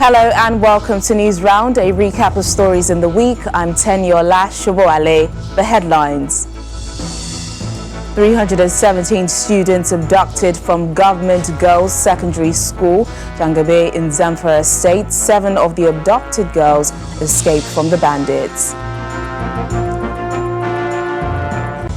Hello and welcome to News Round, a recap of stories in the week. I'm Tenyola Shoboale. The headlines. 317 students abducted from government girls' secondary school, Jangabe in Zamfara State. 7 of the abducted girls escaped from the bandits.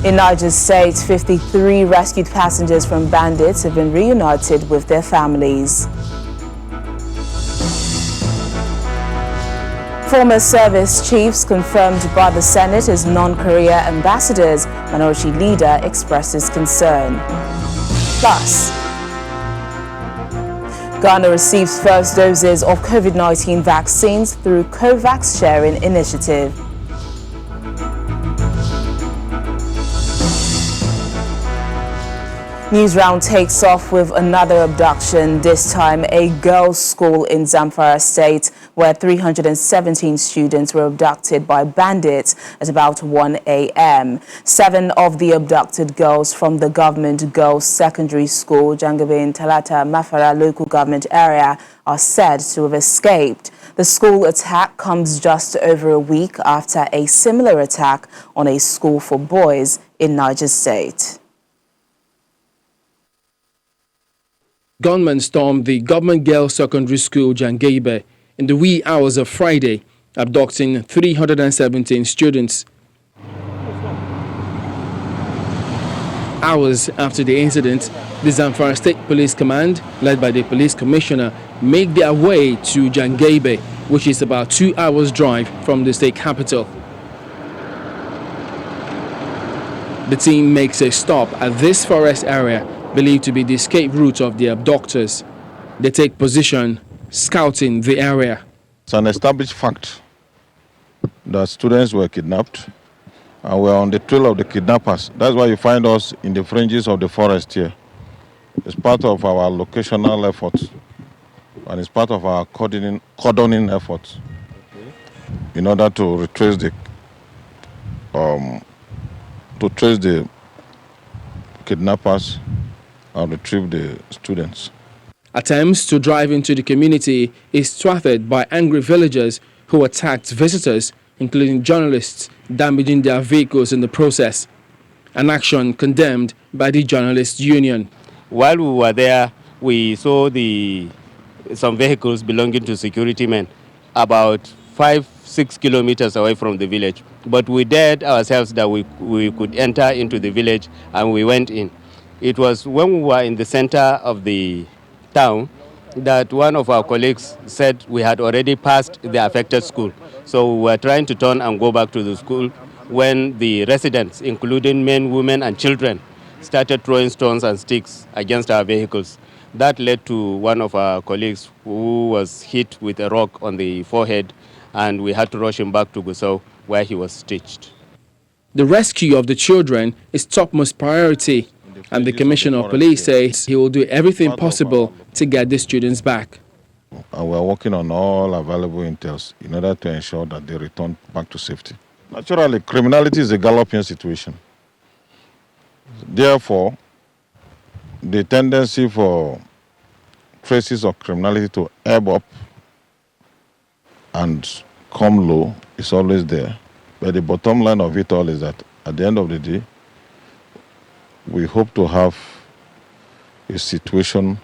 In Niger State, 53 rescued passengers from bandits have been reunited with their families. Former service chiefs confirmed by the Senate as non-Korea ambassadors. Minority leader expresses concern. Plus, Ghana receives first doses of COVID-19 vaccines through COVAX sharing initiative. News Round takes off with another abduction, this time a girls' school in Zamfara State, where 317 students were abducted by bandits at about 1 a.m. 7 of the abducted girls from the government girls' secondary school, Jangabe in Talata Mafara local government area, are said to have escaped. The school attack comes just over a week after a similar attack on a school for boys in Niger State. Gunmen stormed the government girls' secondary school Jangabe in the wee hours of Friday, abducting 317 students. Hours after the incident, the Zamfara State Police Command, led by the police commissioner, make their way to Jangabe, which is about 2 hours' drive from the state capital. The team makes a stop at this forest area, believed to be the escape route of the abductors. They take position, scouting the area. It's an established fact that students were kidnapped, and we're on the trail of the kidnappers. That's why you find us in the fringes of the forest here. It's part of our locational efforts, and it's part of our cordoning efforts in order to retrace the kidnappers and retrieve the students. Attempts to drive into the community is thwarted by angry villagers who attacked visitors, including journalists, damaging their vehicles in the process. An action condemned by the Journalists Union. While we were there, we saw some vehicles belonging to security men about 5-6 kilometers away from the village. But we dared ourselves that we could enter into the village, and we went in. It was when we were in the center of the town that one of our colleagues said we had already passed the affected school. So we were trying to turn and go back to the school when the residents, including men, women, and children, started throwing stones and sticks against our vehicles. That led to one of our colleagues who was hit with a rock on the forehead, and we had to rush him back to Gusau, where he was stitched. The rescue of the children is topmost priority, and the Commissioner of Police says he will do everything possible to get the students back. And we're working on all available intels in order to ensure that they return back to safety. Naturally, criminality is a galloping situation. Therefore, the tendency for traces of criminality to ebb up and come low is always there. But the bottom line of it all is that at the end of the day, we hope to have a situation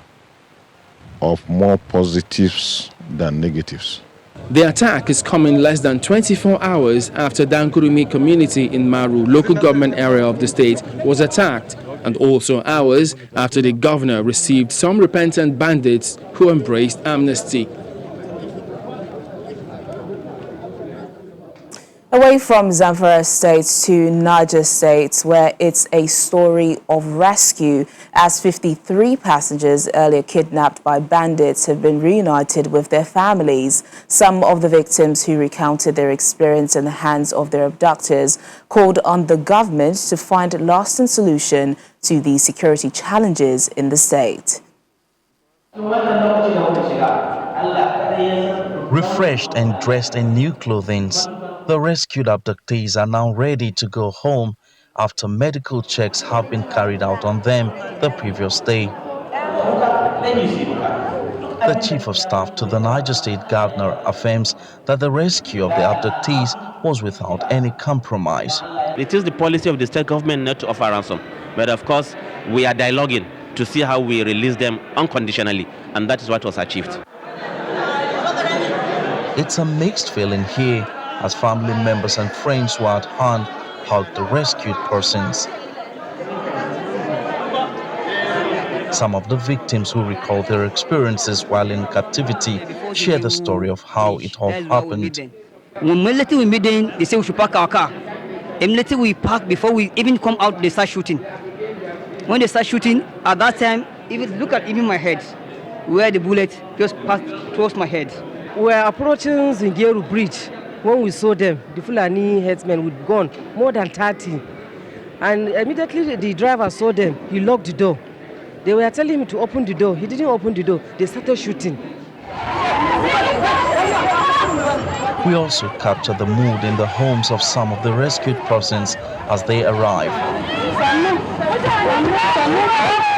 of more positives than negatives. The attack is coming less than 24 hours after Dankurumi community in Maru, local government area of the state, was attacked, and also hours after the governor received some repentant bandits who embraced amnesty. Away from Zamfara State to Niger State, where it's a story of rescue, as 53 passengers earlier kidnapped by bandits have been reunited with their families. Some of the victims who recounted their experience in the hands of their abductors called on the government to find a lasting solution to the security challenges in the state. Refreshed and dressed in new clothing, the rescued abductees are now ready to go home after medical checks have been carried out on them the previous day. The Chief of Staff to the Niger State Governor affirms that the rescue of the abductees was without any compromise. It is the policy of the state government not to offer ransom, but of course we are dialoguing to see how we release them unconditionally, and that is what was achieved. It's a mixed feeling here as family members and friends who are at hand hug the rescued persons. Some of the victims who recall their experiences while in captivity share the story of how it all happened. When military we meet them, they say we should park our car. Immediately we park before we even come out, they start shooting. When they start shooting, at that time, even look at even my head, where the bullet just passed towards my head. We are approaching Zingeru Bridge. When we saw them, the Fulani headsmen with gun, more than 30. And immediately the driver saw them, he locked the door. They were telling him to open the door. He didn't open the door. They started shooting. We also capture the mood in the homes of some of the rescued persons as they arrive.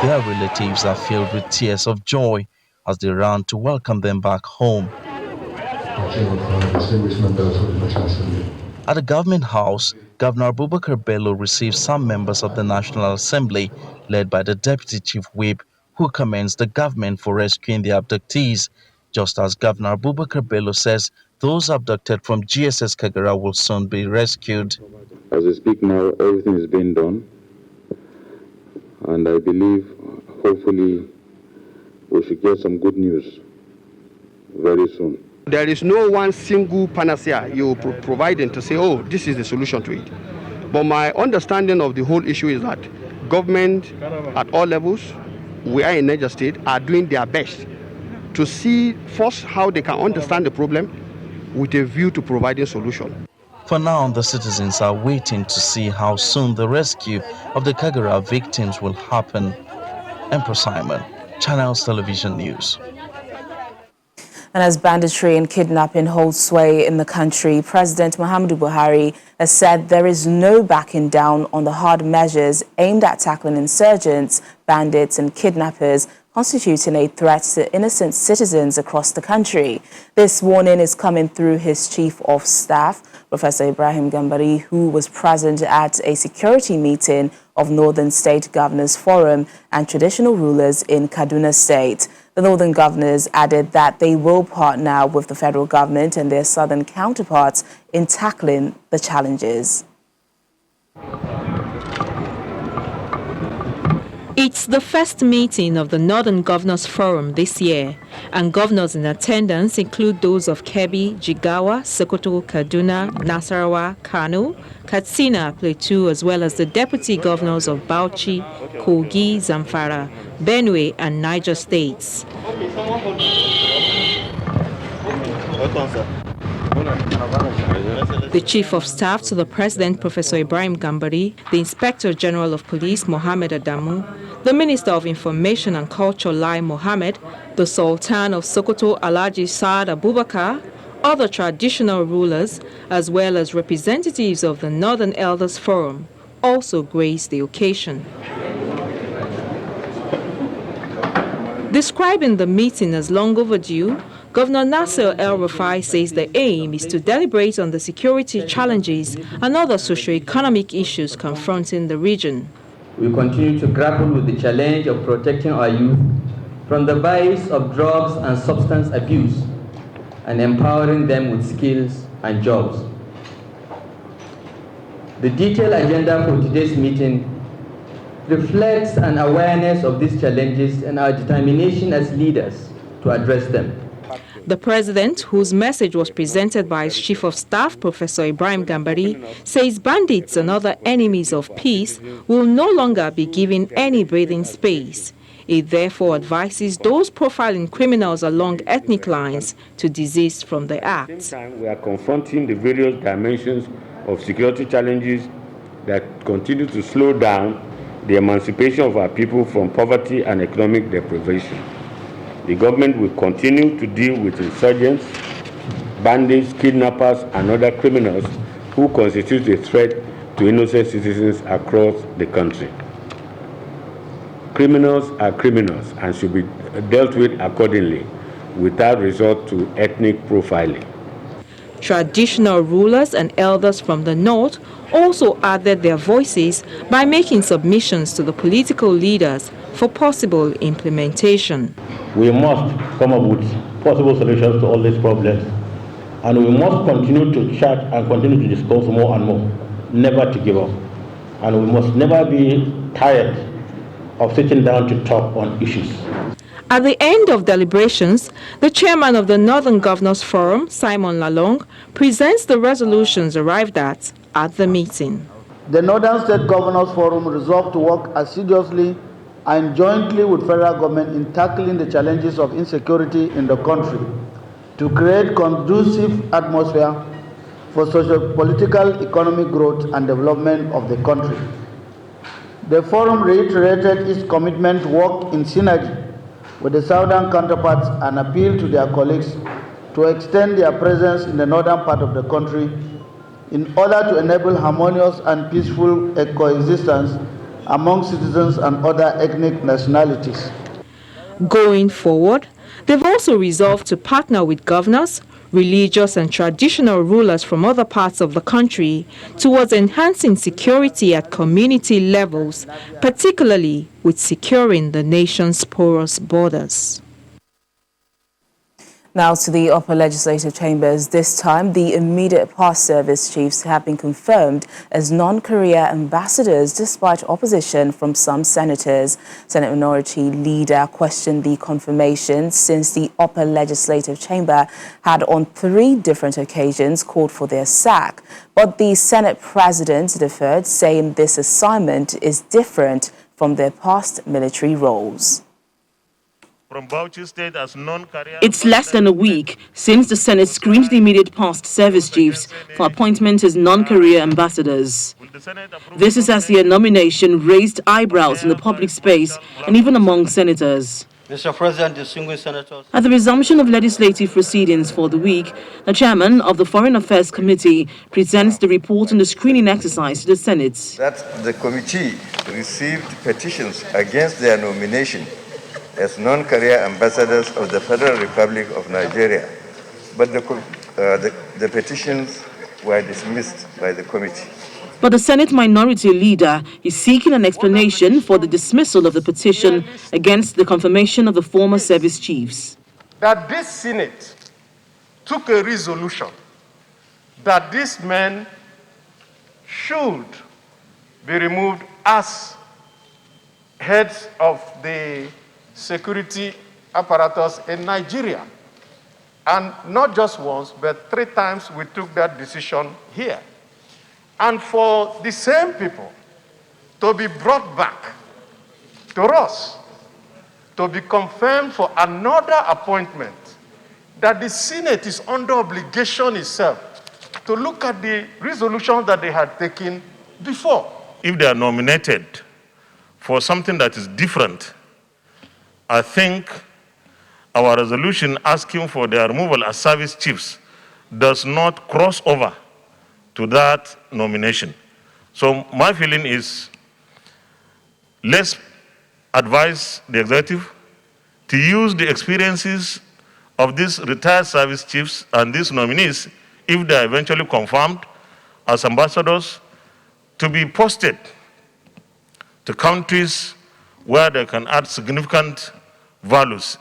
Their relatives are filled with tears of joy as they run to welcome them back home. At the government house, Governor Abubakar Bello received some members of the National Assembly, led by the Deputy Chief Whip, who commends the government for rescuing the abductees, just as Governor Abubakar Bello says those abducted from GSS Kagara will soon be rescued. As we speak now, everything is being done, and I believe, hopefully, we should get some good news very soon. There is no one single panacea you provide them to say, oh, this is the solution to it. But my understanding of the whole issue is that government at all levels, we are in Niger State, are doing their best to see first how they can understand the problem with a view to providing solution. For now, the citizens are waiting to see how soon the rescue of the Kagara victims will happen. Emperor Simon, Channels Television News. And as banditry and kidnapping hold sway in the country, President Muhammadu Buhari has said there is no backing down on the hard measures aimed at tackling insurgents, bandits and kidnappers constituting a threat to innocent citizens across the country. This warning is coming through his Chief of Staff, Professor Ibrahim Gambari, who was present at a security meeting of Northern State Governors Forum and traditional rulers in Kaduna State. The Northern Governors added that they will partner with the federal government and their southern counterparts in tackling the challenges. It's the first meeting of the Northern Governors Forum this year, and governors in attendance include those of Kebbi, Jigawa, Sokoto, Kaduna, Nasarawa, Kano, Katsina, Plateau, as well as the deputy governors of Bauchi, Kogi, Zamfara, Benue, and Niger states. The Chief of Staff to the President, Professor Ibrahim Gambari, the Inspector General of Police, Mohammed Adamu, the Minister of Information and Culture, Lai Mohammed, the Sultan of Sokoto, Alhaji Saad Abubakar, other traditional rulers, as well as representatives of the Northern Elders Forum, also graced the occasion. Describing the meeting as long overdue, Governor Nasser El-Rufai says the aim is to deliberate on the security challenges and other socio-economic issues confronting the region. We continue to grapple with the challenge of protecting our youth from the vice of drugs and substance abuse and empowering them with skills and jobs. The detailed agenda for today's meeting reflects an awareness of these challenges and our determination as leaders to address them. The President, whose message was presented by his Chief of Staff, Professor Ibrahim Gambari, says bandits and other enemies of peace will no longer be given any breathing space. It therefore advises those profiling criminals along ethnic lines to desist from the act. At the same time, we are confronting the various dimensions of security challenges that continue to slow down the emancipation of our people from poverty and economic deprivation. The government will continue to deal with insurgents, bandits, kidnappers, and other criminals who constitute a threat to innocent citizens across the country. criminals are criminals and should be dealt with accordingly without resort to ethnic profiling. Traditional rulers and elders from the north also added their voices by making submissions to the political leaders for possible implementation. We must come up with possible solutions to all these problems, and we must continue to chat and continue to discuss more and more, never to give up. And we must never be tired of sitting down to talk on issues. At the end of deliberations, the chairman of the Northern Governors Forum, Simon Lalong, presents the resolutions arrived at the meeting. The Northern State Governors Forum resolved to work assiduously and jointly with federal government in tackling the challenges of insecurity in the country, to create conducive atmosphere for socio-political, economic growth and development of the country. The forum reiterated its commitment to work in synergy with the southern counterparts and appeal to their colleagues to extend their presence in the northern part of the country in order to enable harmonious and peaceful coexistence among citizens and other ethnic nationalities. Going forward, they've also resolved to partner with governors, religious and traditional rulers from other parts of the country towards enhancing security at community levels, particularly with securing the nation's porous borders. Now to the upper legislative chambers. This time, the immediate past service chiefs have been confirmed as non-career ambassadors despite opposition from some senators. Senate Minority Leader questioned the confirmation since the upper legislative chamber had on 3 different occasions called for their sack. But the Senate President deferred, saying this assignment is different from their past military roles. It's less than a week since the Senate screened the immediate past service chiefs for appointment as non-career ambassadors. This is as their nomination raised eyebrows in the public space and even among senators. Mr. President, distinguished senators. At the resumption of legislative proceedings for the week, the chairman of the Foreign Affairs Committee presents the report on the screening exercise to the Senate. That the committee received petitions against their nomination as non-career ambassadors of the Federal Republic of Nigeria, but the petitions were dismissed by the committee. But the Senate Minority Leader is seeking an explanation for the dismissal of the petition against the confirmation of the former service chiefs. That this Senate took a resolution that these men should be removed as heads of the security apparatus in Nigeria. And not just once, but 3 times we took that decision here. And for the same people to be brought back to us, to be confirmed for another appointment, that the Senate is under obligation itself to look at the resolutions that they had taken before. If they are nominated for something that is different, I think our resolution asking for their removal as service chiefs does not cross over to that nomination. So my feeling is, let's advise the executive to use the experiences of these retired service chiefs and these nominees, if they are eventually confirmed as ambassadors, to be posted to countries where they can add significant values.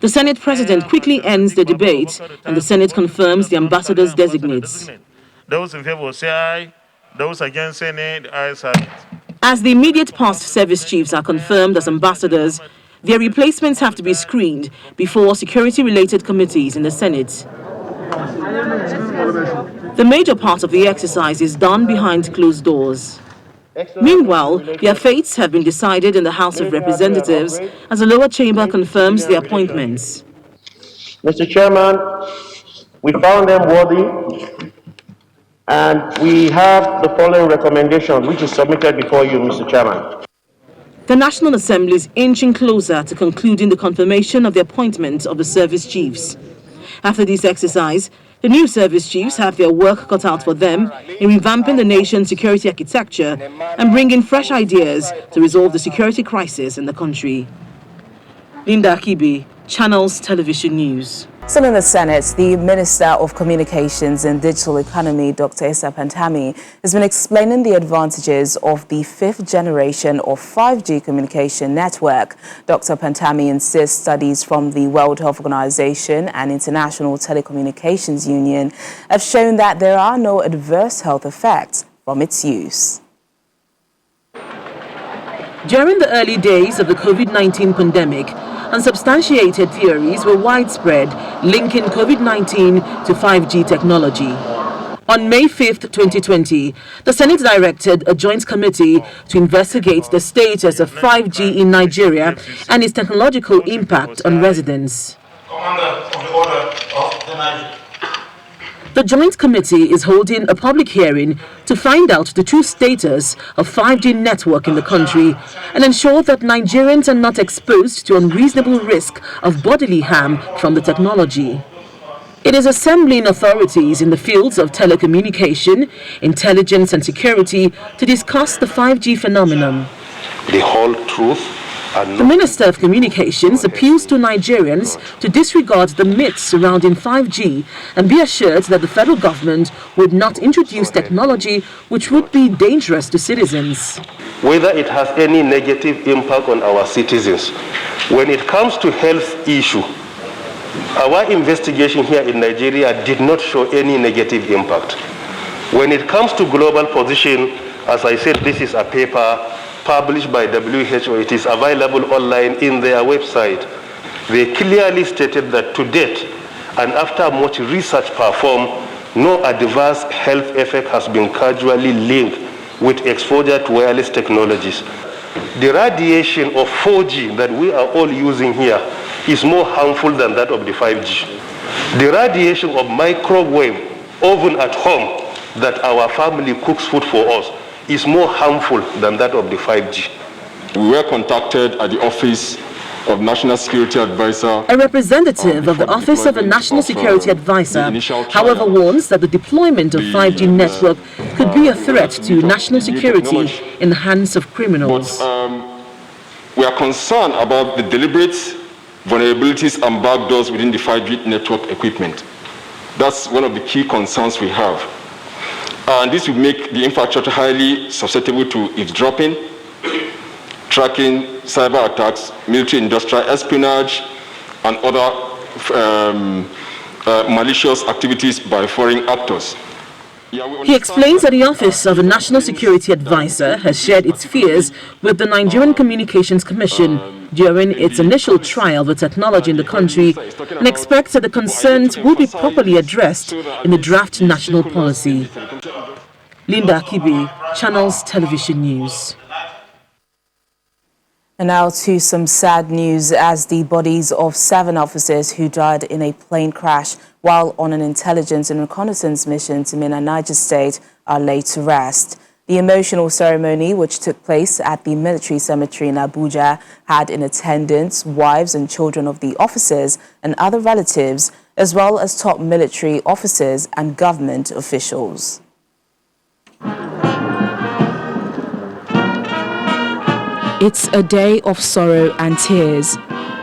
The Senate President quickly ends the debate and the Senate confirms the ambassadors' designates. Those in favor say aye, those against say nay, the ayes have it. As the immediate past service chiefs are confirmed as ambassadors, their replacements have to be screened before security-related committees in the Senate. The major part of the exercise is done behind closed doors. Meanwhile, their fates have been decided in the House of Representatives as the lower chamber confirms the appointments. Mr. Chairman, we found them worthy, and we have the following recommendation, which is submitted before you, Mr. Chairman. The National Assembly is inching closer to concluding the confirmation of the appointment of the service chiefs. After this exercise, The new service chiefs have their work cut out for them in revamping the nation's security architecture and bringing fresh ideas to resolve the security crisis in the country. Linda Akibi, Channels Television News. Still in the Senate, the Minister of Communications and Digital Economy, Dr. Isa Pantami, has been explaining the advantages of the fifth generation of 5G communication network. Dr. Pantami insists studies from the World Health Organization and International Telecommunications Union have shown that there are no adverse health effects from its use. During the early days of the COVID-19 pandemic, unsubstantiated theories were widespread linking COVID-19 to 5G technology. On May 5, 2020, the Senate directed a joint committee to investigate the status of 5G in Nigeria and its technological impact on residents. The Joint Committee is holding a public hearing to find out the true status of 5G network in the country and ensure that Nigerians are not exposed to unreasonable risk of bodily harm from the technology. It is assembling authorities in the fields of telecommunication, intelligence and security to discuss the 5G phenomenon. The whole truth. The Minister of Communications appeals to Nigerians to disregard the myths surrounding 5G and be assured that the federal government would not introduce technology which would be dangerous to citizens. Whether it has any negative impact on our citizens. When it comes to health issue, our investigation here in Nigeria did not show any negative impact. When it comes to global position, as I said, this is a paper published by WHO. It is available online in their website. They clearly stated that to date, and after much research performed, no adverse health effect has been causally linked with exposure to wireless technologies. The radiation of 4G that we are all using here is more harmful than that of the 5G. The radiation of microwave oven at home that our family cooks food for us is more harmful than that of the 5G. We were contacted at the Office of National Security Advisor. A representative of the Office of a National Security Advisor, however, warns that the deployment of 5G network could be a threat to national security in the hands of criminals. But, we are concerned about the deliberate vulnerabilities and backdoors within the 5G network equipment. That's one of the key concerns we have. And this will make the infrastructure highly susceptible to eavesdropping, tracking, cyber attacks, military industrial espionage, and other malicious activities by foreign actors. He explains that the Office of a National Security Advisor has shared its fears with the Nigerian Communications Commission during its initial trial of the technology in the country and expects that the concerns will be properly addressed in the draft national policy. Linda Akibi, Channels Television News. And now to some sad news as the bodies of 7 officers who died in a plane crash while on an intelligence and reconnaissance mission to Minna, Niger State, are laid to rest. The emotional ceremony, which took place at the military cemetery in Abuja, had in attendance wives and children of the officers and other relatives, as well as top military officers and government officials. It's a day of sorrow and tears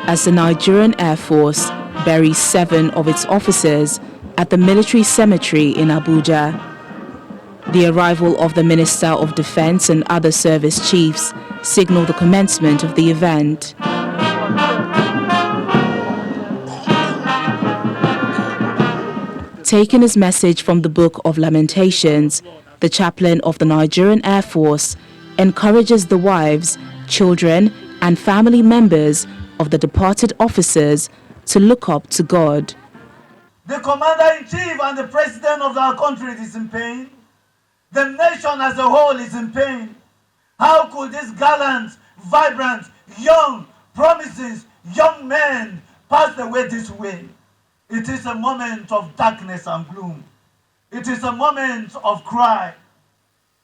as the Nigerian Air Force buries 7 of its officers at the military cemetery in Abuja. The arrival of the Minister of Defense and other service chiefs signaled the commencement of the event. Taking his message from the Book of Lamentations, the chaplain of the Nigerian Air Force encourages the wives, children, and family members of the departed officers to look up to God. The Commander-in-Chief and the President of our country is in pain. The nation as a whole is in pain. How could these gallant, vibrant, young, promising young men pass away this way? It is a moment of darkness and gloom. It is a moment of cry.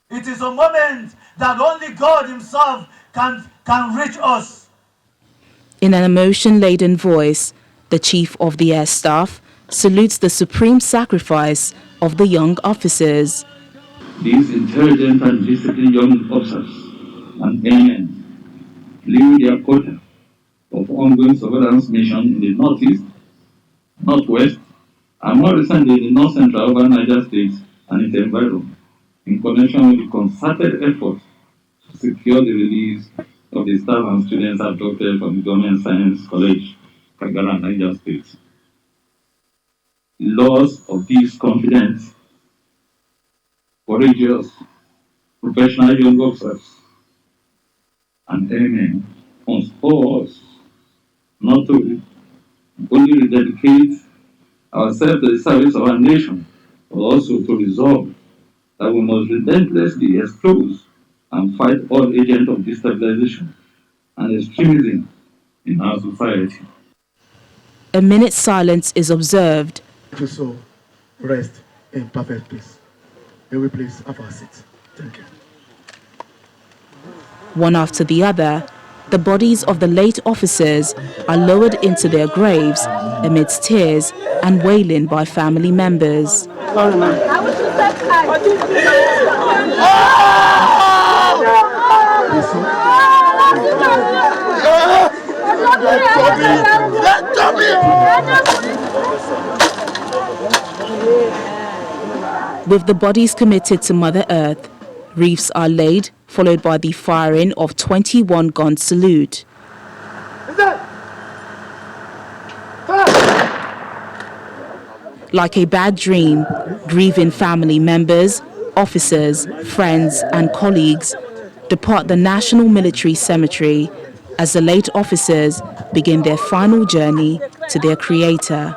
It is a moment that only God Himself can reach us. In an emotion-laden voice, the Chief of the Air Staff salutes the supreme sacrifice of the young officers. These intelligent and disciplined young officers and airmen lead their quota of ongoing surveillance mission in the northeast, northwest, and more recently in the north central urban Niger State and its environment, in connection with the concerted effort to secure the release of the staff and students abducted from the Government Science College, Kagara, Niger State. The loss of these confident, courageous, professional young officers and airmen must spur us not to only rededicate ourselves to the service of our nation, but also to resolve that we must relentlessly expose and fight all agents of destabilization and extremism in our society. A minute's silence is observed. To so rest in perfect peace. May we please have our seats. Thank you. One after the other, the bodies of the late officers are lowered into their graves amidst tears and wailing by family members. With the bodies committed to Mother Earth, wreaths are laid, followed by the firing of 21-gun salute. Like a bad dream, grieving family members, officers, friends and colleagues depart the National Military Cemetery as the late officers begin their final journey to their creator.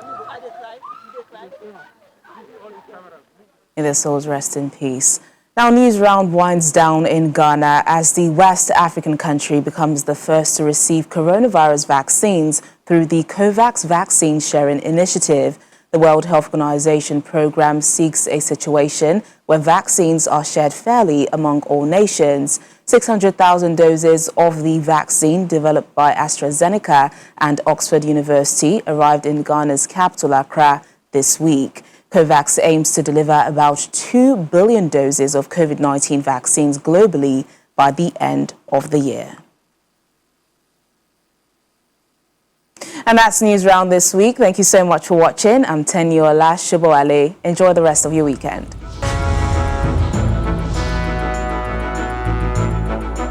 May their souls rest in peace. Now, news round winds down in Ghana as the West African country becomes the first to receive coronavirus vaccines through the COVAX Vaccine Sharing Initiative. The World Health Organization program seeks a situation where vaccines are shared fairly among all nations. 600,000 doses of the vaccine developed by AstraZeneca and Oxford University arrived in Ghana's capital, Accra, this week. COVAX aims to deliver about 2 billion doses of COVID-19 vaccines globally by the end of the year. And that's News Round this week. Thank you so much for watching. I'm Teniola Shibowale. Enjoy the rest of your weekend.